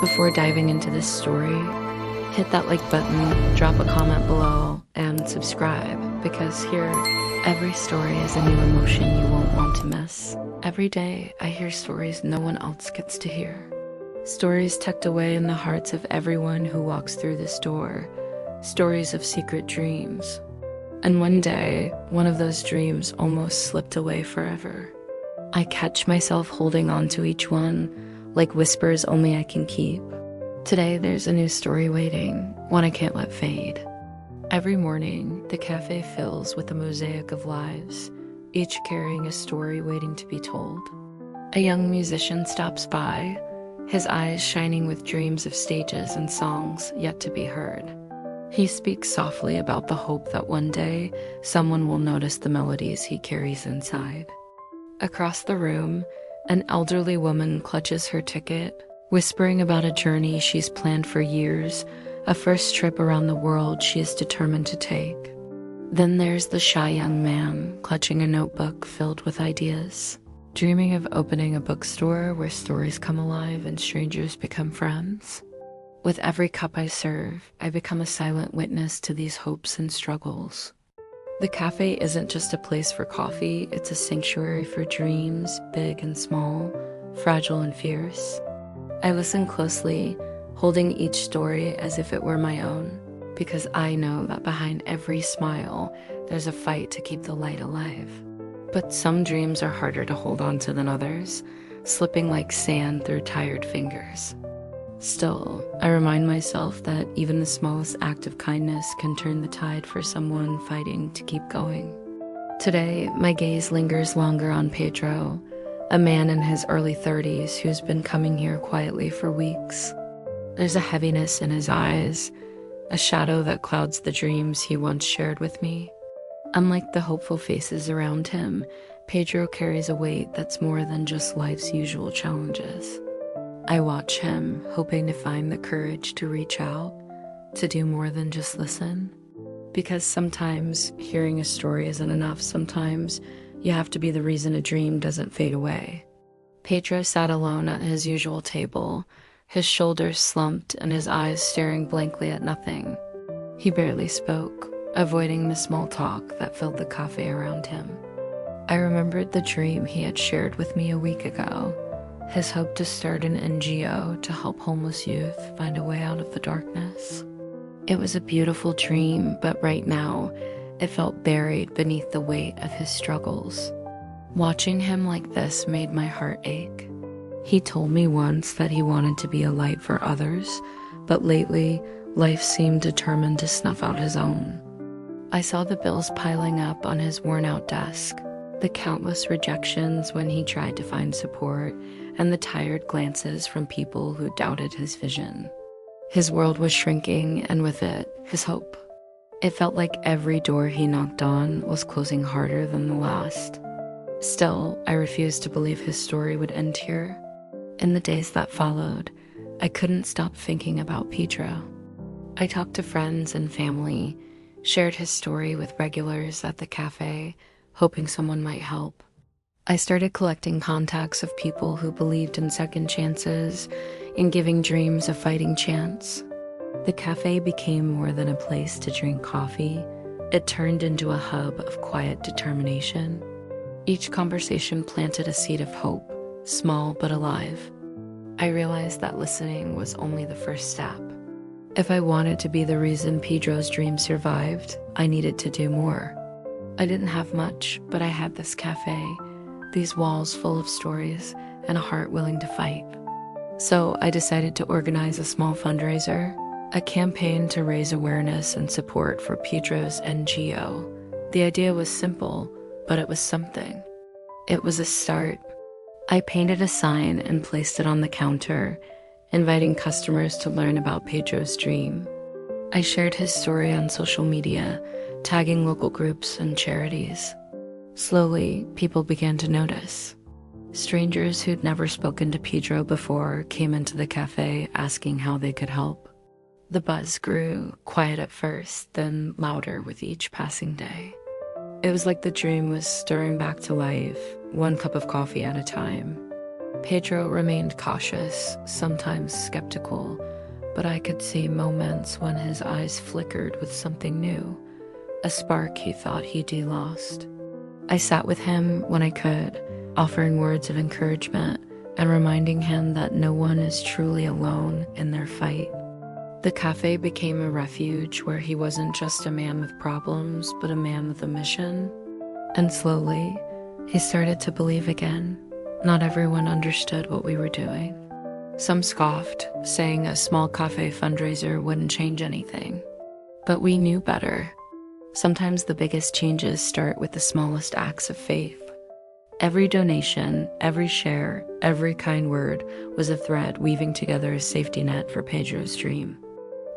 Before diving into this story, hit that like button, drop a comment below, and subscribe, because here, every story is a new emotion you won't want to miss. Every day, I hear stories no one else gets to hear. Stories tucked away in the hearts of everyone who walks through this door. Stories of secret dreams. And one day, one of those dreams almost slipped away forever. I catch myself holding on to each one, like whispers only I can keep. Today, there's a new story waiting, one I can't let fade. Every morning, the cafe fills with a mosaic of lives, each carrying a story waiting to be told. A young musician stops by, his eyes shining with dreams of stages and songs yet to be heard. He speaks softly about the hope that one day someone will notice the melodies he carries inside. Across the room, an elderly woman clutches her ticket, whispering about a journey she's planned for years, a first trip around the world she is determined to take. Then there's the shy young man, clutching a notebook filled with ideas, dreaming of opening a bookstore where stories come alive and strangers become friends. With every cup I serve, I become a silent witness to these hopes and struggles. The cafe isn't just a place for coffee, it's a sanctuary for dreams, big and small, fragile and fierce. I listen closely, holding each story as if it were my own, because I know that behind every smile, there's a fight to keep the light alive. But some dreams are harder to hold on to than others, slipping like sand through tired fingers. Still, I remind myself that even the smallest act of kindness can turn the tide for someone fighting to keep going. Today, my gaze lingers longer on Pedro, a man in his early 30s who's been coming here quietly for weeks. There's a heaviness in his eyes, a shadow that clouds the dreams he once shared with me. Unlike the hopeful faces around him, Pedro carries a weight that's more than just life's usual challenges. I watch him, hoping to find the courage to reach out, to do more than just listen. Because sometimes hearing a story isn't enough. Sometimes you have to be the reason a dream doesn't fade away. Pedro sat alone at his usual table, his shoulders slumped and his eyes staring blankly at nothing. He barely spoke, avoiding the small talk that filled the cafe around him. I remembered the dream he had shared with me a week ago. His hope to start an NGO to help homeless youth find a way out of the darkness. It was a beautiful dream, but right now, it felt buried beneath the weight of his struggles. Watching him like this made my heart ache. He told me once that he wanted to be a light for others, but lately, life seemed determined to snuff out his own. I saw the bills piling up on his worn-out desk, the countless rejections when he tried to find support, and the tired glances from people who doubted his vision. His world was shrinking, and with it, his hope. It felt like every door he knocked on was closing harder than the last. Still, I refused to believe his story would end here. In the days that followed, I couldn't stop thinking about Pedro. I talked to friends and family, shared his story with regulars at the cafe, hoping someone might help. I started collecting contacts of people who believed in second chances, in giving dreams a fighting chance. The cafe became more than a place to drink coffee. It turned into a hub of quiet determination. Each conversation planted a seed of hope, small but alive. I realized that listening was only the first step. If I wanted to be the reason Pedro's dream survived, I needed to do more. I didn't have much, but I had this cafe, these walls full of stories, and a heart willing to fight. So I decided to organize a small fundraiser, a campaign to raise awareness and support for Pedro's NGO. The idea was simple, but it was something. It was a start. I painted a sign and placed it on the counter, inviting customers to learn about Pedro's dream. I shared his story on social media, tagging local groups and charities. Slowly, people began to notice. Strangers who'd never spoken to Pedro before came into the cafe asking how they could help. The buzz grew, quiet at first, then louder with each passing day. It was like the dream was stirring back to life, one cup of coffee at a time. Pedro remained cautious, sometimes skeptical, but I could see moments when his eyes flickered with something new, a spark he thought he'd lost. I sat with him when I could, offering words of encouragement and reminding him that no one is truly alone in their fight. The cafe became a refuge where he wasn't just a man with problems, but a man with a mission. And slowly, he started to believe again. Not everyone understood what we were doing. Some scoffed, saying a small cafe fundraiser wouldn't change anything. But we knew better. Sometimes the biggest changes start with the smallest acts of faith. Every donation, every share, every kind word was a thread weaving together a safety net for Pedro's dream.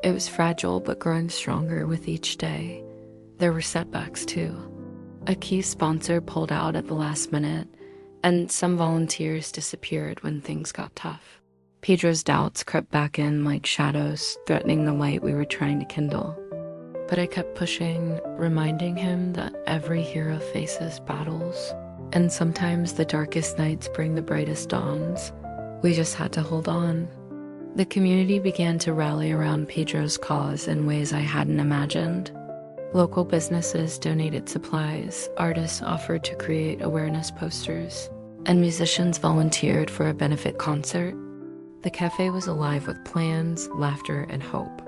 It was fragile but growing stronger with each day. There were setbacks too. A key sponsor pulled out at the last minute, and some volunteers disappeared when things got tough. Pedro's doubts crept back in like shadows, threatening the light we were trying to kindle. But I kept pushing, reminding him that every hero faces battles, and sometimes the darkest nights bring the brightest dawns. We just had to hold on. The community began to rally around Pedro's cause in ways I hadn't imagined. Local businesses donated supplies, artists offered to create awareness posters, and musicians volunteered for a benefit concert. The cafe was alive with plans, laughter, and hope.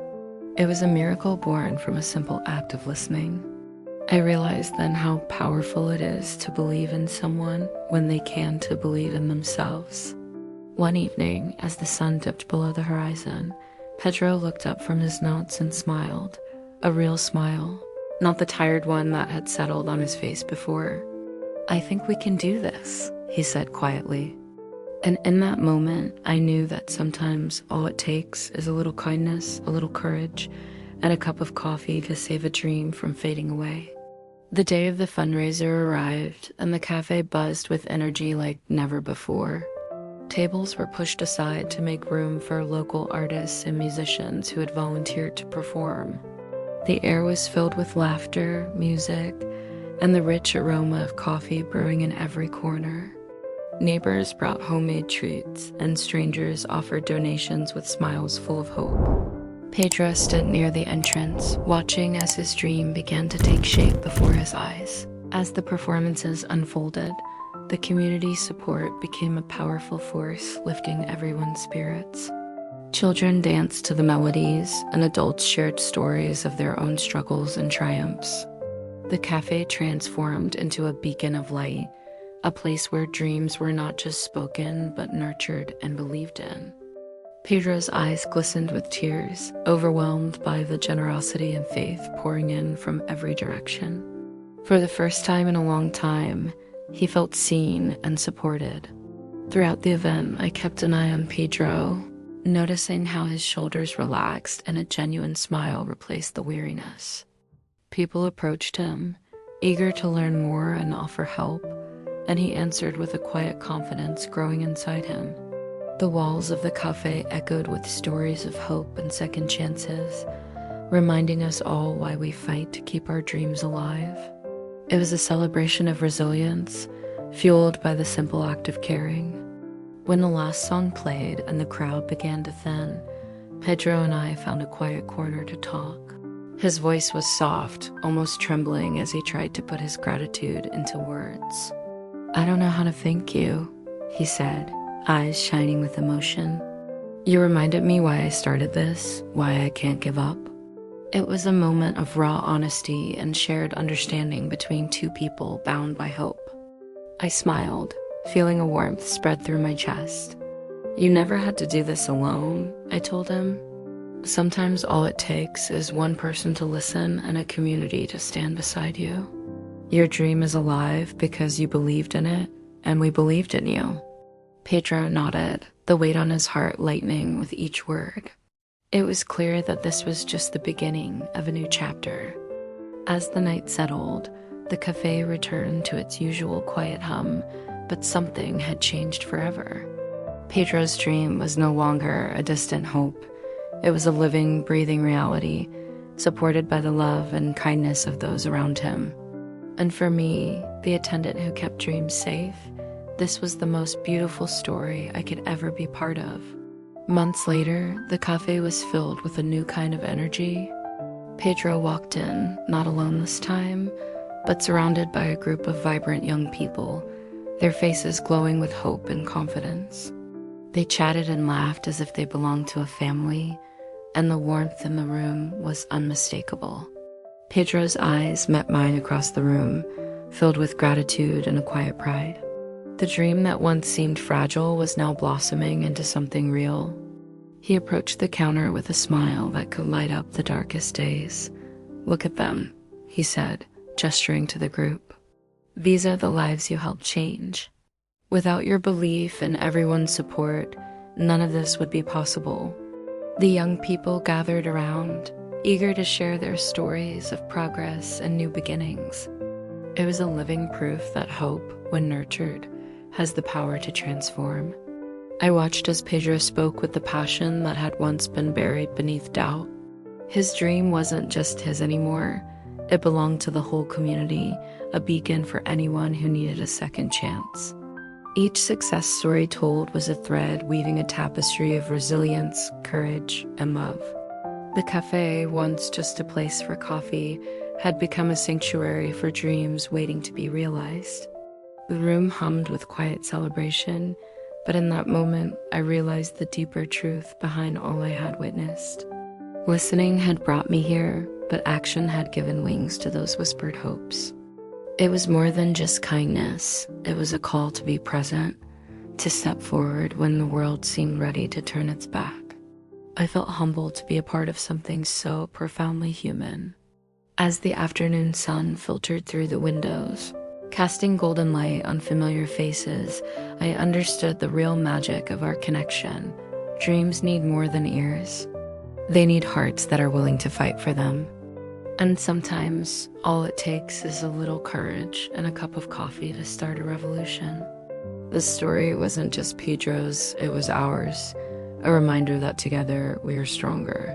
It was a miracle born from a simple act of listening. I realized then how powerful it is to believe in someone when they can to believe in themselves. One evening, as the sun dipped below the horizon, Pedro looked up from his notes and smiled. A real smile, not the tired one that had settled on his face before. "I think we can do this," he said quietly. And in that moment, I knew that sometimes all it takes is a little kindness, a little courage, and a cup of coffee to save a dream from fading away. The day of the fundraiser arrived, and the cafe buzzed with energy like never before. Tables were pushed aside to make room for local artists and musicians who had volunteered to perform. The air was filled with laughter, music, and the rich aroma of coffee brewing in every corner. Neighbors brought homemade treats, and strangers offered donations with smiles full of hope. Pedro stood near the entrance, watching as his dream began to take shape before his eyes. As the performances unfolded, the community's support became a powerful force, lifting everyone's spirits. Children danced to the melodies, and adults shared stories of their own struggles and triumphs. The cafe transformed into a beacon of light, a place where dreams were not just spoken, but nurtured and believed in. Pedro's eyes glistened with tears, overwhelmed by the generosity and faith pouring in from every direction. For the first time in a long time, he felt seen and supported. Throughout the event, I kept an eye on Pedro, noticing how his shoulders relaxed and a genuine smile replaced the weariness. People approached him, eager to learn more and offer help, and he answered with a quiet confidence growing inside him. The walls of the cafe echoed with stories of hope and second chances, reminding us all why we fight to keep our dreams alive. It was a celebration of resilience, fueled by the simple act of caring. When the last song played and the crowd began to thin, Pedro and I found a quiet corner to talk. His voice was soft, almost trembling as he tried to put his gratitude into words. "I don't know how to thank you," he said, eyes shining with emotion. "You reminded me why I started this, why I can't give up." It was a moment of raw honesty and shared understanding between two people bound by hope. I smiled, feeling a warmth spread through my chest. "You never had to do this alone," I told him. "Sometimes all it takes is one person to listen and a community to stand beside you. Your dream is alive because you believed in it, and we believed in you." Pedro nodded, the weight on his heart lightening with each word. It was clear that this was just the beginning of a new chapter. As the night settled, the cafe returned to its usual quiet hum, but something had changed forever. Pedro's dream was no longer a distant hope. It was a living, breathing reality, supported by the love and kindness of those around him. And for me, the attendant who kept dreams safe, This was the most beautiful story I could ever be part of. Months later, the cafe was filled with a new kind of energy. Pedro walked in, not alone this time, but surrounded by a group of vibrant young people, their faces glowing with hope and confidence. They chatted and laughed as if they belonged to a family, and the warmth in the room was unmistakable. Pedro's eyes met mine across the room, filled with gratitude and a quiet pride. The dream that once seemed fragile was now blossoming into something real. He approached the counter with a smile that could light up the darkest days. "Look at them," he said, gesturing to the group. "These are the lives you helped change. Without your belief and everyone's support, none of this would be possible." The young people gathered around, eager to share their stories of progress and new beginnings. It was a living proof that hope, when nurtured, has the power to transform. I watched as Pedro spoke with the passion that had once been buried beneath doubt. His dream wasn't just his anymore. It belonged to the whole community, a beacon for anyone who needed a second chance. Each success story told was a thread weaving a tapestry of resilience, courage, and love. The cafe, once just a place for coffee, had become a sanctuary for dreams waiting to be realized. The room hummed with quiet celebration, but in that moment, I realized the deeper truth behind all I had witnessed. Listening had brought me here, but action had given wings to those whispered hopes. It was more than just kindness. It was a call to be present, to step forward when the world seemed ready to turn its back. I felt humbled to be a part of something so profoundly human. As the afternoon sun filtered through the windows, casting golden light on familiar faces, I understood the real magic of our connection. Dreams need more than ears. They need hearts that are willing to fight for them. And sometimes, all it takes is a little courage and a cup of coffee to start a revolution. This story wasn't just Pedro's, it was ours. A reminder that together we are stronger.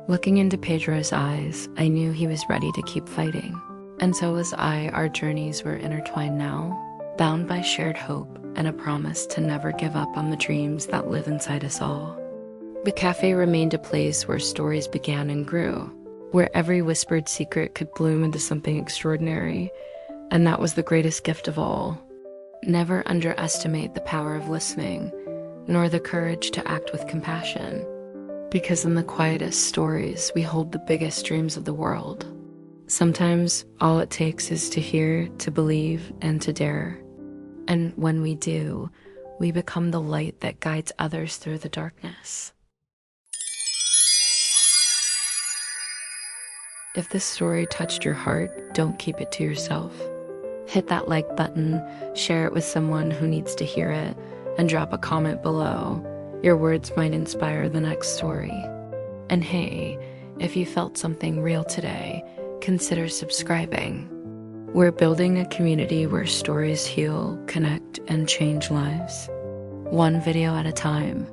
Looking into Pedro's eyes, I knew he was ready to keep fighting. And so was I. Our journeys were intertwined now, bound by shared hope and a promise to never give up on the dreams that live inside us all. The cafe remained a place where stories began and grew, where every whispered secret could bloom into something extraordinary, and that was the greatest gift of all. Never underestimate the power of listening, nor the courage to act with compassion, because in the quietest stories we hold the biggest dreams of the world. Sometimes all it takes is to hear, to believe, and to dare. And when we do, we become the light that guides others through the darkness. If this story touched your heart, don't keep it to yourself. Hit that like button, share it with someone who needs to hear it, and drop a comment below. Your words might inspire the next story. And hey, if you felt something real today, consider subscribing. We're building a community where stories heal, connect, and change lives. One video at a time.